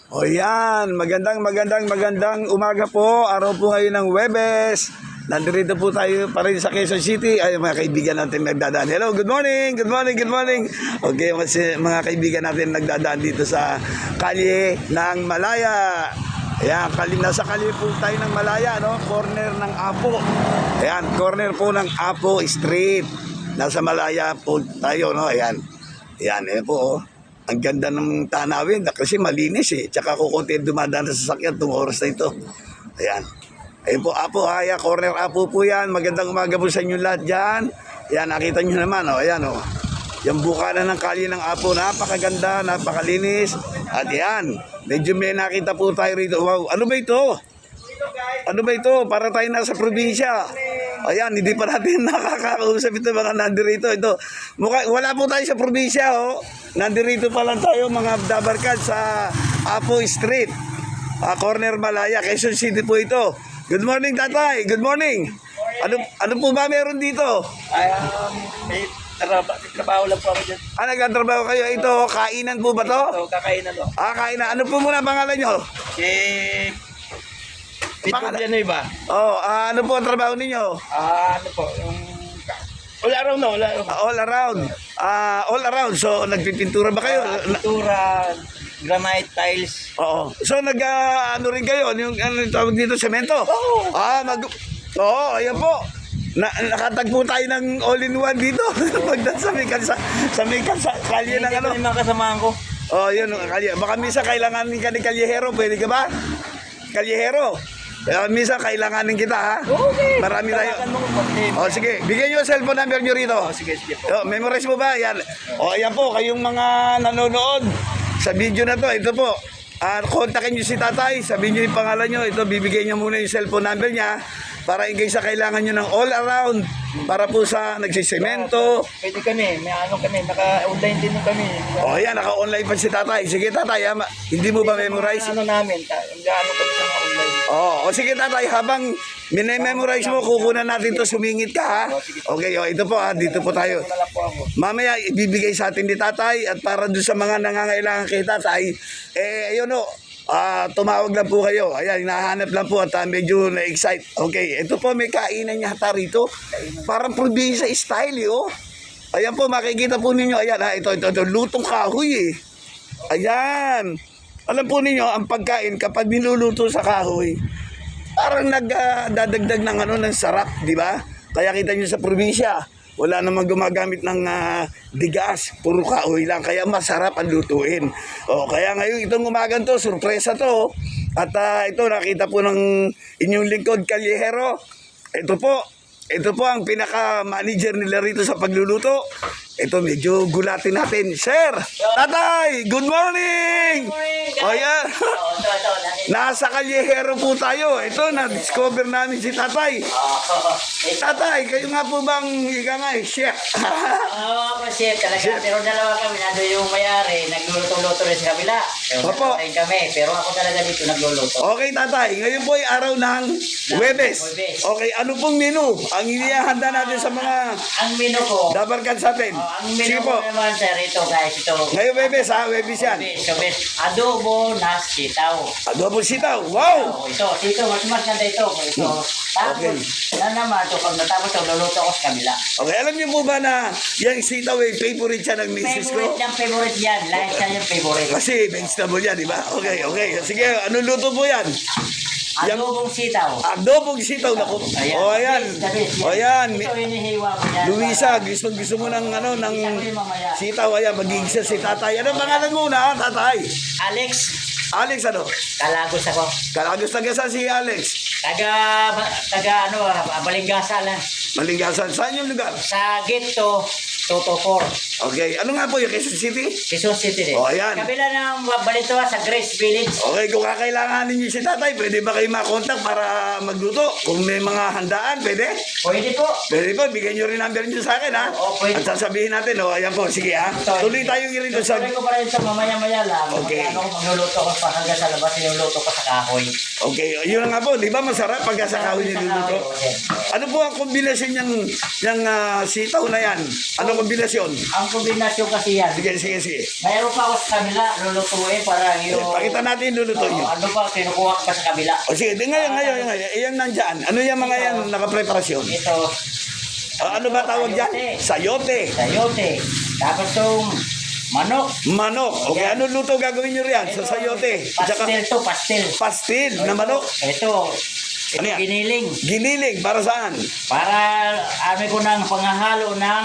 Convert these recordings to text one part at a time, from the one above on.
O yan, magandang umaga po. Araw po ngayon ng Huwebes. Nandito po tayo pa rin sa Quezon City. Ay, mga kaibigan natin nagdadaan. Hello, good morning. Okay, mga kaibigan natin nagdadaan dito sa kalye ng Malaya. Ayan, nasa kalye po tayo ng Malaya, no? Corner ng Apo. Ayan, corner po ng Apo Street. Nasa Malaya po tayo, no? Ayan, ayan po, oh. Ang ganda ng tanawin kasi malinis eh. Tsaka kukunti dumadaan sa sasakyan itong oras na ito. Ayan. Ayun po, Apo, haya, corner Apo po yan. Magandang umaga po sa inyo lahat dyan. Ayan, nakita nyo naman, oh. Ayan, oh. Yung bukanan ng kalye ng Apo, napakaganda, napakalinis. At yan, medyo may nakita po tayo rito. Wow, ano ba ito? Ano ba ito? Para tayo nasa probinsya. Ayan, hindi pa natin nakakausap ito mga nandirito. Ito, wala po tayo sa probinsya, oh. Nandirito pa lang tayo mga dabarkad sa Apo Street. Corner Malaya, Quezon City po ito. Good morning, tatay. Good morning. Ano po ba meron dito? May trabaho lang po ako dyan. Nagtatrabaho kayo. Ito, kainan po ba to? Ito, kakainan po. Kainan. Ano po muna pangalan nyo? Pito yan iba. Ano po ang trabaho ninyo? Ano po, yung... Wala araw na, wala araw. All around. All around. So, nagpipintura ba kayo? Pintura, granite tiles. Oo. So, ano rin kayo? Yung tawag dito, semento? Oo. Ayan po. Nakatagpo tayo ng all-in-one dito. Pagdan sa may kalye ng ano. Hindi mga kasamahan ko. Yun, kalye. Baka misa kailangan ka ni kalyehero. Pwede ka ba? Kalyehero. Misa kailanganin kita, ha? Okay. Marami tayo. Tawagan mo ko. Sige. Bigyan nyo ang cellphone number nyo rito. Sige po. Memorize mo ba? Yan. Ayan po, kayong mga nanonood sa video na to. Ito po. Kontakin nyo si tatay. Sabihin nyo yung pangalan nyo. Ito, bibigyan nyo muna yung cellphone number niya. Para in case sa kailangan nyo ng all around. Para po sa nagsisemento. Pwede kami. May ano kami. Naka-online din kami. Yan. Naka-online pa si tatay. Sige, tatay. Hindi mo ba memorize? Ano namin. Ano kami sa mga online. Sige tatay, habang minememorize mo, kukunan natin to, sumingit ka, ha? Okay, ito po, dito po tayo. Mamaya ibibigay sa atin ni tatay at para doon sa mga nangangailangan kay tatay, ayun o, tumawag lang po kayo. Ayan, hinahanap lang po at medyo na-excite. Okay, ito po, may kainan niya hata rito. Parang probinsya style, oh. Ayan po, makikita po ninyo. Ayan, ito, lutong kahoy, eh. Ayan. Alam po ninyo, ang pagkain kapag niluluto sa kahoy, parang nagdadagdag ng sarap, di ba? Kaya kita nyo sa probinsya, wala namang gumagamit ng bigas, puro kahoy lang, kaya masarap ang lutuin. Kaya ngayon itong umagan to, surpresa to. At ito, nakita po ng inyong lingkod, kalyehero. Ito po ang pinaka-manager nila rito sa pagluluto. Ito, medyo gulatin natin. Sir! Tatay! Good morning! Ayan. Nasa kalyehero po tayo. Ito, na-discover namin si tatay. Tatay, kayo nga po bang chef? Ako chef talaga. Pero dalawa kami. Nado yung may-ari. Nagluluto-luto rin sa kabila. Pero Opo. rin kami. Pero ako talaga dito nagluluto. Okay, tatay. Ngayon po ay araw ng Huwebes. Okay, ano pong menu? Ang inihanda natin sa mga Ang menu ko. dabarkan sa atin. Ang Sige menu po. ko naman sir. Ito guys. Ito. Ngayon Huwebes, Huwebes yan. Adobo na sitaw. Adobo sitaw. Wow! Ito. Mas ganda ito. Ito. Tapos. Okay. Naman ito. Pag natapos ito, luluto ko sa kabila. Okay, alam niyo po ba na yung sitaw ay favorite siya ng misis ko? Favorite yan. Lahat siya yung favorite. Kasi vegetable yan, di ba? Okay. Sige, ano luto po yan? Adobong sitaw. Adobong sitaw. Naku. Ayan. Ayan. Ito hinihiwa ko yan. Luisa, gusto mo ng sitaw. Ayan, magigisa si tatay. Ano pangalan mo na, tatay? Alex. Alex, ano? Kalagos ako. Kalagos tagasa si Alex. Balingasa lang. Malingasan. Saan yung lugar? Sa Gito, Totopor. Okay. Ano nga po yung Quezon City? Quezon City din. Ayan. Kabila ng Balito sa Grace Village. Okay, kung kakailanganin niyo si tatay, pwede ba kayo makontak para magluto? Kung may mga handaan, pwede? Pwede po. Pwede po, bigyan niyo rin number niyo sa akin, ha? Oo, pwede. At sasabihin natin, ayan po, sige, ha? Tuloy tayong irito sa... Tuloy ko pa rin sa mamaya-maya lang. Okay. Magluluto ko pa hanggang sa labas, niluluto ko sa kahoy. Okay, yun nga po, di ba masarap pag sa kahoy niluluto? Ano po ang kombinasyon ng sitaw na yan? Ano kombinasyon? Ang ang kombinasyon kasi yan. Sige, sige, sige. Mayroon pa ako sa kabila, lulutuin para yung... Pakita natin luluto nyo. ano pa, kinukuha ko pa sa kabila. O sige, ngayon. Iyan nandyan. Ano yung mga yan nakapreparasyon? Ito, Ano ba tawag dyan? Sayote. sayote. Tapos itong manok. Manok. Okay, ano luto gagawin nyo riyan? Sa sayote. Pastel to, pastel. Pastil na manok. Ito, Ano yan? giniling. Giniling. Para saan? Para amin ko ng panghahalo ng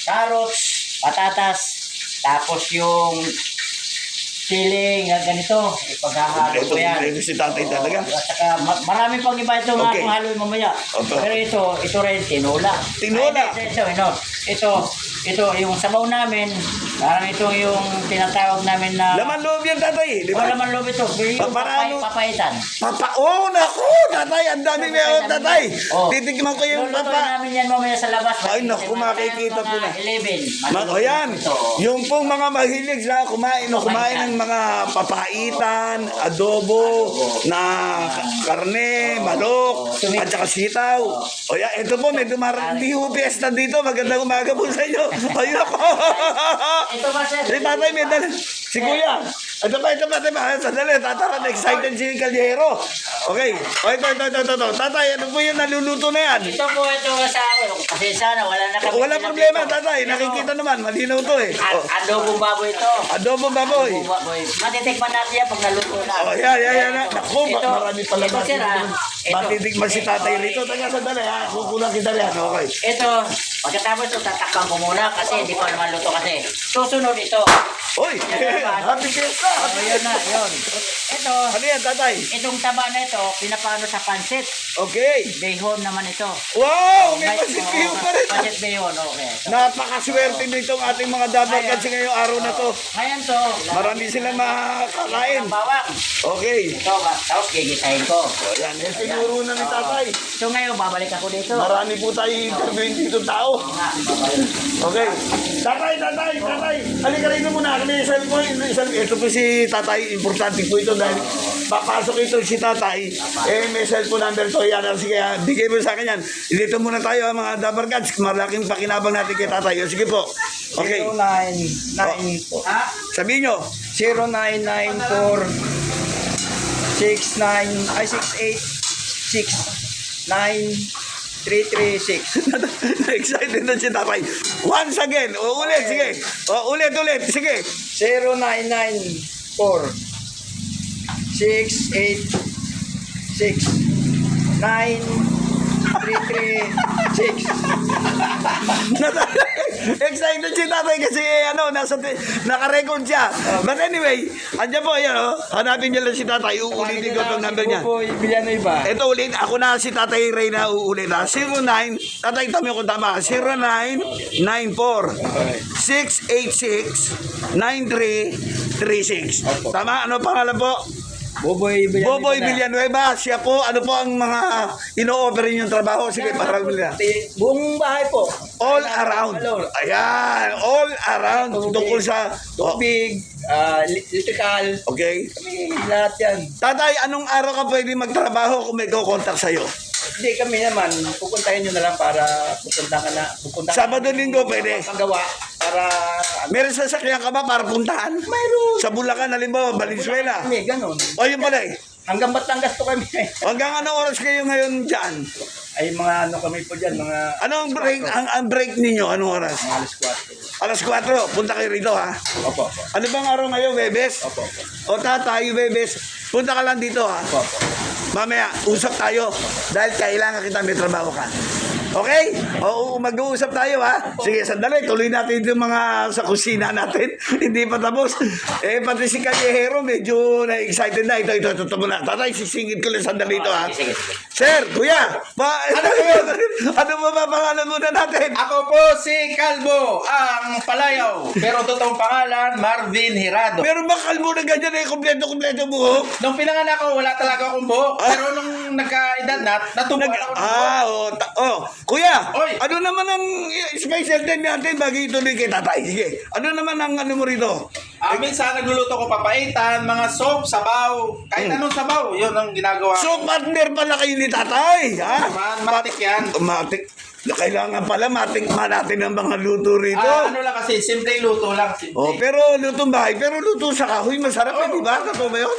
carrots, patatas, tapos yung siling, ganito. Ipaghahalo ko yan. Ito si tatay talaga. At saka marami pang iba ito mga Okay. panghalo mamaya. Okay. Pero ito rin, tinola. Tinola? Ay, ito, yung sabaw namin, parang ito yung tinatawag namin na... Laman loob yan tatay. Di ba? Laman loob ito. Yung Paano? papaitan. Oh, naku, tatay, ang dami meron, tatay. Oh. Titigman ko yung Lulutuin papa. namin yan mamaya sa labas. Ay, naku, makikita po na. 11. O yan, Ito. yung pong mga mahilig na kumain ng mga papaitan, adobo, na karne, manok, at saka sitaw. O yan, ito po, may dumarating fiesta dito. Magandang umaga po sa inyo. Ayun ako. Ito ba, sir? Si tatay may dala. Si kuya. Ito pa. Sandali, tataran. Excited si Caldero. Okay. O, ito. Tatay, ano po yung naluluto na yan? Ito sa akin. Kasi sana wala na kami. Wala problema, tatay. Nakikita naman. Malinaw to eh. O, Adobong baboy ito. adobo baboy. Adobong baboy. Matitikman natin yan pag naluto na. Oh, yan. Naku, Ito, marami pala ito, sir, matitikman si tatay rito. Taga sandali ha. Kukulang kita rin. Okay. Ito, pagkatapos ito, tatakpan ko muna kasi hindi pa naman luto kasi. Susunod ito. Uy! Happy fiesta! Oh, yun na, yun. Ito, Ano yan, tatay? itong taba na ito, pinapano sa pansit. Okay. Behon naman ito. Wow! May pasitiyo pa rin. Pansit behon, okay. Napakaswerte nitong ating mga dapat kasi ngayong araw na to. Ngayon to, Marami silang makakain. ng bawang. Okay. Ito, tapos gigisahin ko. Yan, sinuro na ni tatay. So ngayon, babalik ako dito. Marami po tayo interviewin dito tao. Nga, babalik. Okay. Tatay. Halika rito muna. Kami cellphone. Ito po si tatay. Importante po ito dahil papasok ito si tatay. May cellphone number to. Yan. Sige, bigay mo sa akin yan. Dito muna tayo mga Dabar Gods. Malaking pakinabang natin kay tatay. O, sige po. Okay. 0994. Ha? Sabihin nyo. 0994 698 Excited na si tatay. Once again. O, ulit. Sige. O, ulit. Sige. 0994 686 Excited si tatay kasi naka-record siya. But anyway, andyan po, yan o. Hanapin niyo lang si tatay. Uulitin ko itong number niya. Po, Villanueva. Ito ulit, ako na si Tatay Ray na uulit ha. 09, tatay tami ko tama, 0994-686-9336. Tama, ano pangalan po? Boboy Villanueva. Boboy Villanueva, siya po, ano po ang mga ino-offer yung trabaho? Sige, parang nila. Buong bahay po. All around. Ayan, all around. Tungkol sa... Tubig, electrical. Okay. Kami, lahat yan. Tatay, anong araw ka pwede magtrabaho kung may kukontak sa'yo? Hindi kami naman, pupuntahin nyo na lang para pupunta ka na. Sabado, Linggo, pwede. Panggawa para... Meron sasakyan ka ba para puntahan? Mayroon. Sa Bulacan, halimbawa, Valenzuela. Kami, ganun. O yun pala eh. Hanggang Batangas po kami. Hanggang anong oras kayo ngayon dyan? Ay, mga ano kami po dyan, mga... Anong break, ang break ninyo? Anong oras? Mga alas 4. Alas 4, punta kayo rito ha. Opo. Ano bang araw ngayon, Bebes? Opo. O tatay, Bebes, punta ka lang dito ha. Opo. Mamaya, usap tayo dahil kailangan kita may trabaho ka. Okay? O, mag-uusap tayo ha. Sige, sandali. Tuloy natin yung mga sa kusina natin. Hindi pa tapos. Pati si Callejero medyo na-excited na. Ito muna. Tatay, sisingit ko lang sandali ito ha. Sige. Sir, kuya. Ano ba pangalan muna natin? Ako po si Calvo, ang palayaw. Pero totoong pangalan, Marvin Hirado. Meron ba kalmo na ganyan kompleto buhok? Nung pinanganak ko, wala talaga akong buhok. Pero nung nagka-edad na, natubuan ako ng buhok. Kuya, Oy. ano naman ang special din natin bagay ituloy kay tatay? Sige, ano naman ang ano mo rito? Minsan nagluluto ko papaitan, mga soup, sabaw. Kahit anong sabaw, yun ang ginagawa. So, partner pala kayo ni tatay, ha? Matik yan. Matik. Kailangan pala matingnan natin ang mga luto rito. Ano lang kasi, simple luto lang. Simple. Oh, pero lutong bahay, pero luto sa kahoy, masarap di ba? Totoo ba yun?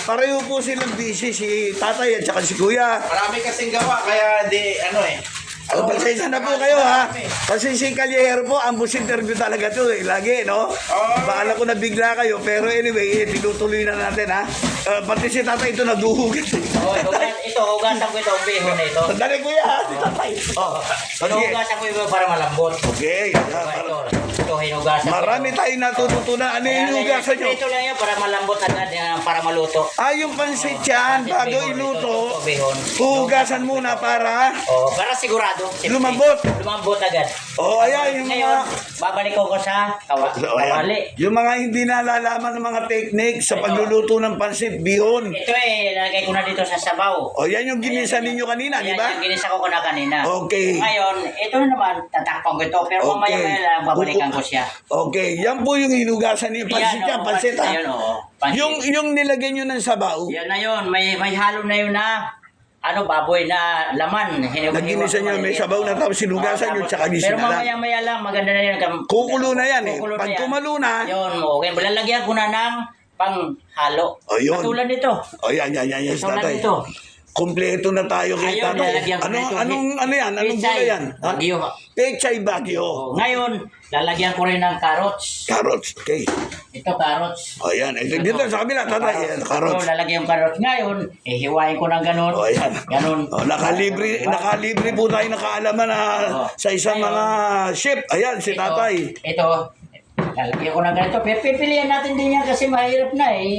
Pareho po silang busy, si tatay at saka si kuya. Marami kasing gawa, kaya di, Oh, pasensya na po kayo ha. Kasi si Kalyero po, ambus interview talaga to lagi, no? Baala ko na bigla kayo, pero anyway, tinutuloy na natin ha. Pati si tatay ito naduhugat. Hugasan ko ito, ang bihon na ito. Sandali kuya ha, si tatay. Hinugasan ko ito para malambot. Okay. Ito, hinugasan ko. Marami tayong natututunan. Ano yung hinugasan nyo? Ito lang yan para malambot agad, para maluto. Yung pansit yan, bago iluto, Bihon. hugasan muna para Para sigurado. siyempre. Lumambot agad. Ayan, yung Ngayon, mga... babalik ko sa kawali. Yung mga hindi nalalaman ng mga technique sa pagluluto ng pansit, bihon. Ito nalagay ko na dito sa sabaw. Yan yung ginisa ninyo kanina, di Yan ba? yung ginisa ko na kanina. Okay. Ngayon, ito naman, tatakpan ko ito. Pero mamaya-maya lang, babalikan ko siya. Okay, yan po yung hinugasan niyo. Pansit yan, pansit ha. Ayun, pansit. Yung nilagay nyo ng sabaw, Yan na yun. May halo na yun na baboy na laman. naginisa nyo, may sabaw na tapos sinugasan nyo, tsaka Pero gising na lang. mamaya-maya lang, maganda na yun. Kukulo na yan eh. Kukulo Pag na yan. kumalo na, Yun, okay. Lalagyan ko na ng panghalo. Yun. Katulad nito. yan, si Katulad tatay. nito. Kompleto na tayo kay Ayun, tatay. lalagyan ko na ito. Ano yan? Anong Pechay, gulay yan? Bagyo. Pechay bagyo. Ngayon, lalagyan ko rin ng carrots. Carrots, okay. Ito, carrots. Yan. Ito, dito sa kabila, tatay. Yan, carrots. Ito, lalagyan yung carrots. Ngayon, hihiwain ko ng ganun. Yan. Ganun. Nakalibre po tayo nakaalaman na sa isang mga chef. Ayan, si tatay. Ito, lalagyan ko ng ganito. Pipilihan natin din yan kasi mahirap na eh.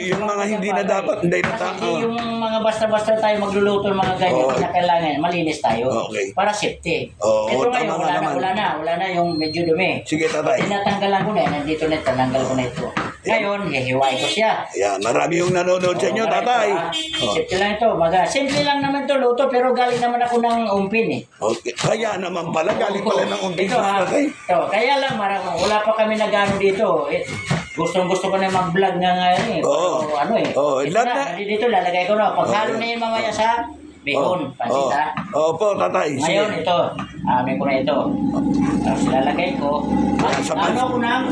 Yung mga hindi na dapat, hindi na Kasi yung mga basta-basta tayo magluluto ng mga ganyan, na kailangan malinis tayo. Okay. Para safety. Oo, Ito ngayon, tama nga naman. wala na yung medyo dumi. Sige, tatay. Tinatanggalan ko na, nandito na, tinanggal ko na ito. Ngayon, hihiwain ko siya. Ayan, marami yung nanonood sa inyo, tatay. Simple lang ito. Simple lang naman ito luto, pero galing naman ako ng umpin eh. Okay. Kaya naman pala, galing pala ng umpis Ito ha. tatay. Ito, kaya lang wala pa kami nagano dito. Gustong-gusto ko na mag-vlog nga ngayon eh. Oo. Pero ano eh. Oo, Ito lahat na, dito lalagay ko na. Paghalo na yun mamaya sa bihon. Pansit ha. Opo, tatay. Ngayon Sige. ito, amin ko na ito. Tapos lalagay ko. Sa Ano ko na ang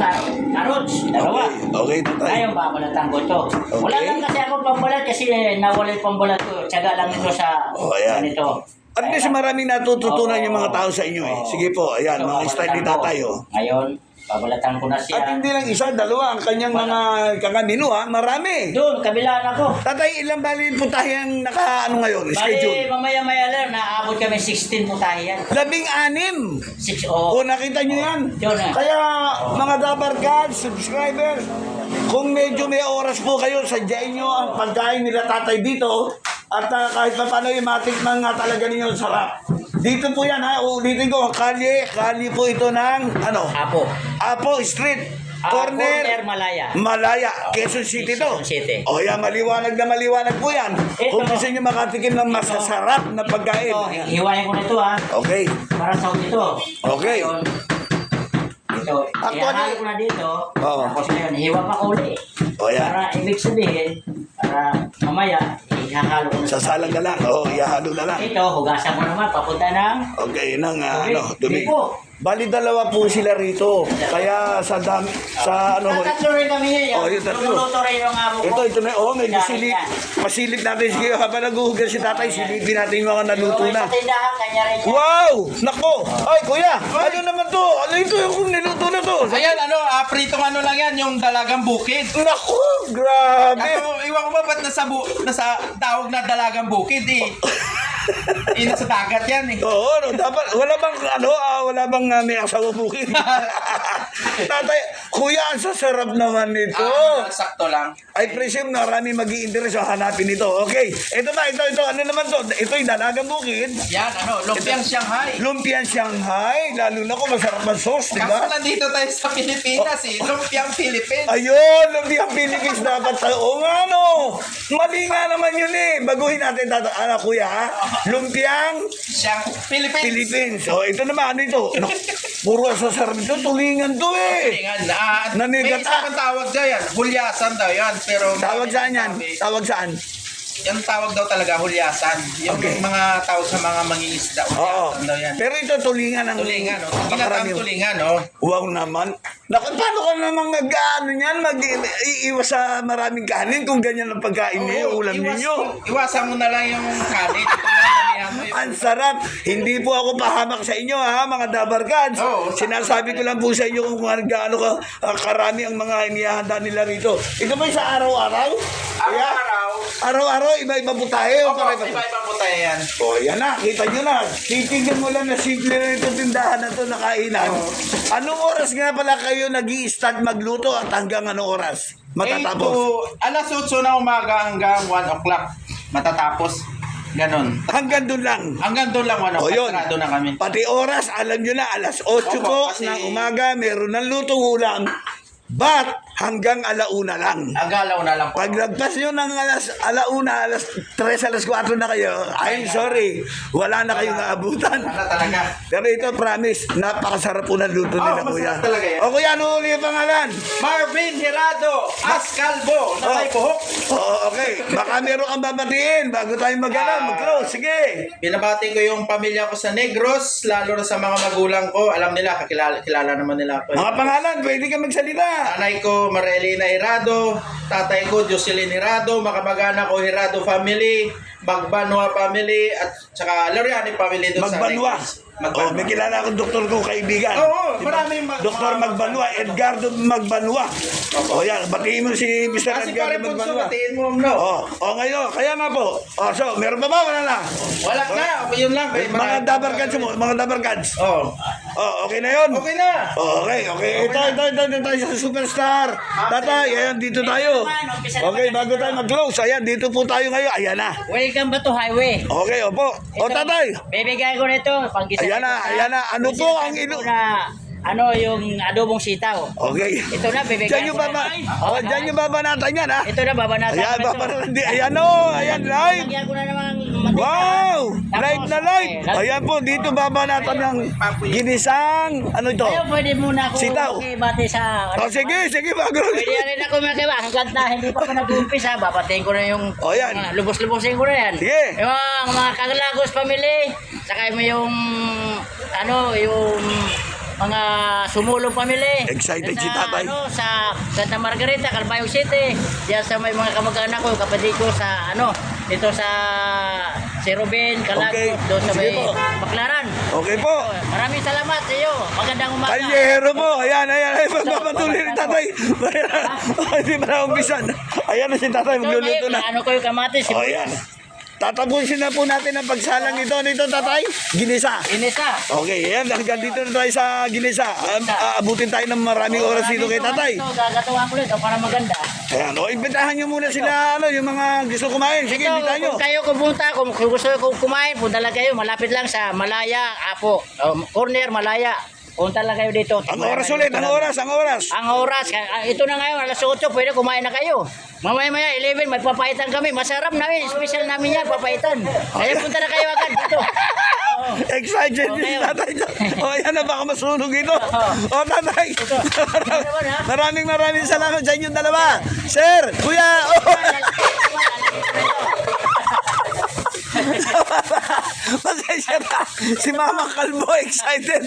carrots. Dalawa. Okay, tatay. Ngayon, babalatan ko ito. Wala lang kasi ako pambalat kasi nawala yung pambalat ko. Tsaga lang ito sa Ayan. ganito. At least maraming natututunan yung mga tao sa inyo eh. Sige po, ayan, Ito, mga style ni babalatan ko. tatay oh. Ngayon, babalatan ko na siya. At hindi lang isa, dalawa, ang kanyang mga kakamino ha, marami. Doon, kabilaan ako. Tatay, ilang bali po tayo ang ngayon, Bali, schedule? mamaya-maya lang, naabot kami 16 po tayo yan. 16. 6 O, nakita nyo yan? Yun eh. Kaya, mga Dabarkads, subscribers, kung medyo may oras po kayo, sadyain nyo ang pagkain nila tatay dito, at kahit pa paano yung matikman nga talaga ninyo sarap. Dito po yan ha, ulitin ko, kalye po ito ng, Apo Street, corner Malaya. Malaya, Quezon City to. Quezon City. O yan, maliwanag na maliwanag po yan. Kung gusto nyo makatikim ng masasarap na pagkain. Ito, Ayan. hiwain ko na ito ha. Okay. Para sa ito. Okay. Ngayon, ito, ihahalo ko na dito. Oo. Tapos ngayon, hiwa pa ko ulit. O yan. Para ibig sabihin, para mamaya, ihahalo ko na. Sasalang ka lang. O, ihahalo na lang. Ito, hugasan ko naman, papunta ng Okay, yun ang Dumi dumi. po. Bali dalawa po sila rito. Kaya sa Tatlo rin kami yan. Yung tatlo. Luluto rin yung amo ko. Ito na. Medyo Yan, silip. yan. Pasilip natin. Sige, habang naghuhugas si tatay, silipin natin yung mga naluto Yung na. Sa tindahan, kanya rin yan. Wow! Nako! Ay, kuya! Ano naman to? Ano ito yung niluto na to? Ayan, pritong lang yan, yung dalagang bukid. Nako! Grabe! Iwan ko ba ba't nasa tawag na dalagang bukid eh. Nasa dagat yan eh. Oo, dapat, wala bang may asawa bukid? Tatay, kuya, ang sasarap naman nito. Sakto lang. I presume na marami mag-i-interest o hanapin ito. Okay, ito, ano naman to? Ito yung dalagang bukid. Yan, lumpiang Shanghai. Lumpiang Shanghai, lalo na kung masarap ang sauce, di Kaso ba? nandito tayo sa Pilipinas eh. Lumpiang Philippines. Ayun, lumpiang Philippines dapat tayo. Oo nga, no. Mali nga naman yun eh. Baguhin natin, kuya, ha? Lumpiang Philippines. Philippines. So, ito naman, ano ito? Puro sasarap ito, tulingan to eh. May Nanigata. isa pang tawag dyan yan. Hulyasan daw yan. Pero Tawag saan yan? Tawag saan? yung tawag daw talaga hulyasan. Yung Okay. mga tawag sa mga mangingisda, Oo. hulyasan daw yan. Pero ito tulingan ng Tulingan, no? Ginatang makarami. tulingan, no? Wow naman. Naku, paano ka namang mag-ano yan? Mag-iiwas sa maraming kanin kung ganyan ang pagkain niyo, ulam ninyo. Iwasan mo na lang yung kanin. Ito na damihan mo yung... Ang sarap. Hindi po ako pahamak sa inyo ha, mga dabarkads. Oo. Sinasabi ko lang po sa inyo kung gaano ka karami ang mga inihanda nila rito. Ito ba sa araw-araw? Kaya, Araw-araw. araw-araw, iba-iba po tayo. Opo, iba-iba po tayo yan. O, yan na. Kita nyo na. Titignan mo lang na simple na itong tindahan na ito na kainan. Anong oras nga pala kayo nag-i-start magluto at hanggang anong oras matatapos? 8 to, alas 8 na umaga hanggang 1 o'clock. Matatapos. Ganon. Hanggang doon lang. Hanggang doon lang, O, yun. Sarado na kami. Pati oras, alam nyo na, alas 8 Opo, po kasi- ng umaga, meron ng lutong ulam. But, hanggang alauna lang. Ang galaw na lang po. Pag lagpas nyo ng alauna, alas 3, alas 4 na kayo, I'm sorry, wala na kayong naabutan. Wala talaga. Pero ito, promise, napakasarap po ng luto nila, masarap kuya. talaga yan. O kuya, ano uli yung pangalan? Marvin Hirado, Ascalvo, na may buhok. Oo, okay. Baka meron kang babatiin bago tayo mag-close. Sige. Binabati ko yung pamilya ko sa Negros, lalo na sa mga magulang ko. Alam nila, kilala naman nila ako. Mga pangalan, pwede ka magsalita. Nanay ko, Marilena Hirado. Tatay ko, Jocelyn Hirado. Makamag-anak ko, Hirado family. Magbanwa family. At saka Loriani family doon sa Magbanwa. Negros. Oh, may kilala akong doktor kong kaibigan. Oo, maraming Doktor Magbanwa, Edgardo Magbanwa. O yan, batiin mo si Mr. Kasi pare Edgardo Punso, Magbanwa. batiin mo, no? Ngayon, kaya nga po. So, meron pa ba? Wala na. Wala na, yun lang. Mga dabarkads mo, mga dabarkads. Oh, Okay na yun. okay na. Okay. Ito tayo sa Superstar. Tatay, ayan, dito tayo. Okay, bago tayo mag-close, ayan, dito po tayo ngayon. Ayan na. Welcome ba to highway? Okay, opo. O, tatay. Bibigay ko nito. Pag-isa Ayan na, ayan na. Ano po ang ilo? Ano yung adobong sitaw? Okay. Ito na, bibigay Diyan yung ko baba. na. Diyan yung babanatan yan, ha? Ito na, babanatan Ayan, ko na ito. babanatan. Ayan, o. Ayan, live. Lagyan ko na namang mantika. Wow! Tapos, Live na live! okay, Ayan po, dito babanatan ng ginisang, ano ito? Ayaw, pwede muna ako Sitaw. makibati sa... Sige, bago. Pwede rin ako makiba. Hanggang na hindi pa ako nag-umpisa, babatiin ko na yung... O, yan. Lubos-lubosin ko na yan. Sige. Yung mga Kagalagos family, saka yung... yung mga Sumulong family. Excited si Sa, tatay. sa Santa Margarita, Calbayog City. Diyan sa may mga kamag-anak ko, kapatid ko sa dito sa si Ruben, Calagos, Okay. doon sa Sige may po. Baklaran. Okay po. Maraming salamat sa iyo. Magandang umaga. Kalyero po. Ayan. Magpapatuloy ni tatay. Hindi pa na umpisan. Ayan na si tatay. Magluluto na. Ano ko yung kamatis? O, ayan. Tatapusin na po natin ang pagsalang ito. Nito, tatay? Ginisa. Inisa. Okay, ayan. Hanggang dito na tayo sa Ginisa. Abutin tayo ng maraming oras dito kay tatay. Ito, gagatawa ko ulit para maganda. Ayan, imbitahan nyo muna sila, yung mga gusto kumain. Sige, Ito, imbitahan nyo. kung kayo pumunta, kung gusto ko kumain, punta lang kayo. Malapit lang sa Malaya, Apo. Corner, Malaya. Punta lang kayo dito. Ang oras ulit, ang oras. Ang oras, ito na ngayon, alas 8, pwede kumain na kayo. Mamaya-maya, 11, magpapaitan kami. Masarap namin, special namin yan, papaitan. Kaya punta na kayo agad dito. Excited din si tatay. Ayan na, baka masunog ito. Tatay. Maraming salamat sa inyong dalawa. Sir, kuya. Pasensya na. Si Mama Kalbo, excited.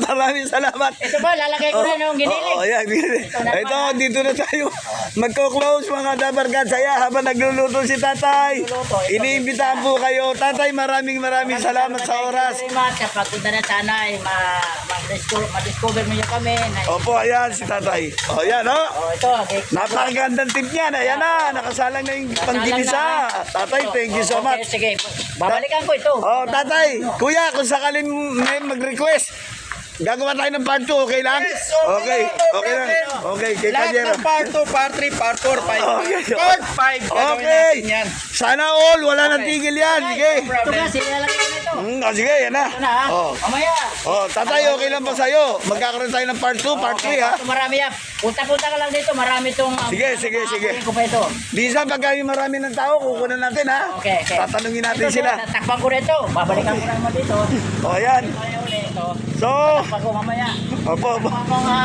Maraming salamat. Ito ba, lalagay ko na nung giniling. Ayan, giniling. Ito, dito na tayo. Magko-close mga dabarkads. Saya habang nagluluto si tatay. Iniimbitahan po kayo. Tatay, maraming salamat sa oras. Thank you very much. Sa pagpunta na sana ay ma-discover mo nyo kami. Opo, ayan si tatay. O, ayan, o. Ito, Napakagandang tip niyan. Ayan na, nakasalang na yung pangginisa. Tatay, thank you so much. Sige, babalikan ko ito. Oh, tatay, kuya, kung sakalin may mag-request, gagawa tayo ng part 2, okay lang? Yes, Okay lang. Okay, kay Lahat Kajero. ng part 2, part 3, part 4, Okay. part 5. Gagawin Okay. natin yan. Sana all, wala nang tigil yan. Sige. No Ito problem. kasi, lalagay ko na ito. Sige, yan na. Ito na ha. Oh. Mamaya. Tatay, okay lang ba sa'yo? Magkakaroon tayo ng part 2, part 3, ha? Ito marami yan. Punta-punta ka lang dito. Marami itong... Sige. Ko pa ito. Bisa, pagka yung marami ng tao, kukunan natin, ha? Okay. Tatanungin natin Ito, sila. Takpan ko na ito. Babalikan ko na naman dito. O, yan. Kaya ulit ito. So, Pag mamaya. opo, opo. Mga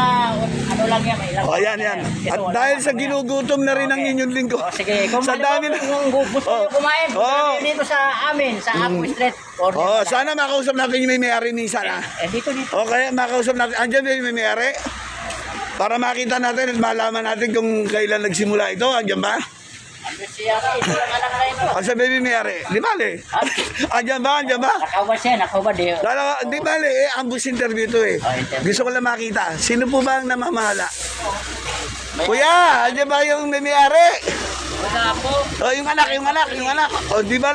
ano lang yan, may ilang. O, yan, yan. At dahil sa ginugutom na rin ang inyong lingkod. O, sige, kung Sa dami na. kung gusto nyo kumain, punta Oh. kayo dito sa amin, sa Apo Street. Order Oh, na. sana makausap natin yung may-ari minsan, ha? Dito. Okay, makausap natin. Andiyan ba yung may-ari? Para makita natin at malaman natin kung kailan nagsimula ito. Andiyan ba? Ano siya, ito lang anak na ito. Ang sabi may may-ari. Di bale. Andiyan ba? Andiyan ba? Nakawad siya, nakawad eh. Di bale, ambus interview to eh. Oh, interview. Gusto ko lang makita. Sino po ba ang namamahala? Kuya, andiyan ba yung may-ari? Wala po. Oh, yung anak. Oh, di ba,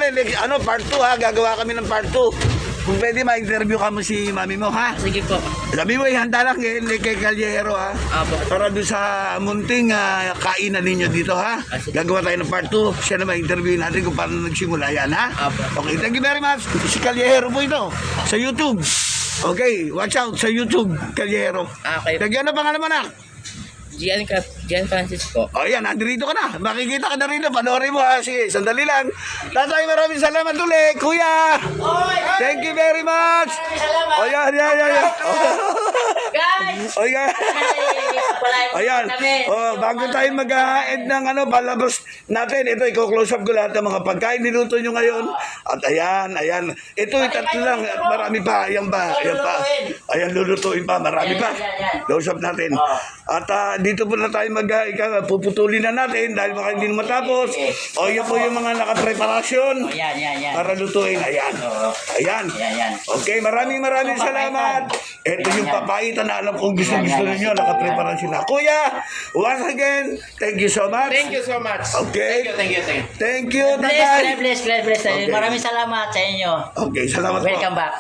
part 2 ha, gagawa kami ng part 2. Kung pwede, ma-interview ka mo si mami mo, ha? Sige po. Sabi mo, ihanda lang kay Calyero, ha? Apo. Para doon sa munting kainan ninyo dito, ha? Gagawa tayo ng part 2. Siya na ma-interview natin kung paano nagsimula yan, ha? Apo. Okay, thank you very much. Si Calyero po ito, sa YouTube. Okay, watch out sa YouTube, Calyero. Okay. Tagyan na pangalan mo, anak? Gian Francisco. O yan, nandito ka na. Makikita ka na rin. Panoorin mo ha. Sige, sandali lang. Tatay, maraming salamat ulit. Kuya! Thank you very much! Salamat. O yan. Guys! O yan. Ayan. Bago tayo mag-end ng palabas natin, ito, i-close up ko lahat ng mga pagkain niluto nyo ngayon. At ayan. Ito, tatlo lang. At marami pa. Ayan pa. Ayan, lulutuin pa. Marami pa. Close up natin. At dito po na tayo puputulin na natin dahil baka hindi na matapos. O, yun po yung mga nakapreparasyon Yan. para lutuin. Ayan. Yan. Okay, maraming salamat. Ito yung papaitan na alam kong gusto ninyo. Nakaprepara sila. Kuya, once again, thank you so much. Thank you so much. Okay. Thank you. Thank you, Bless. tatay. Maraming salamat sa inyo. Okay, salamat po. Welcome back.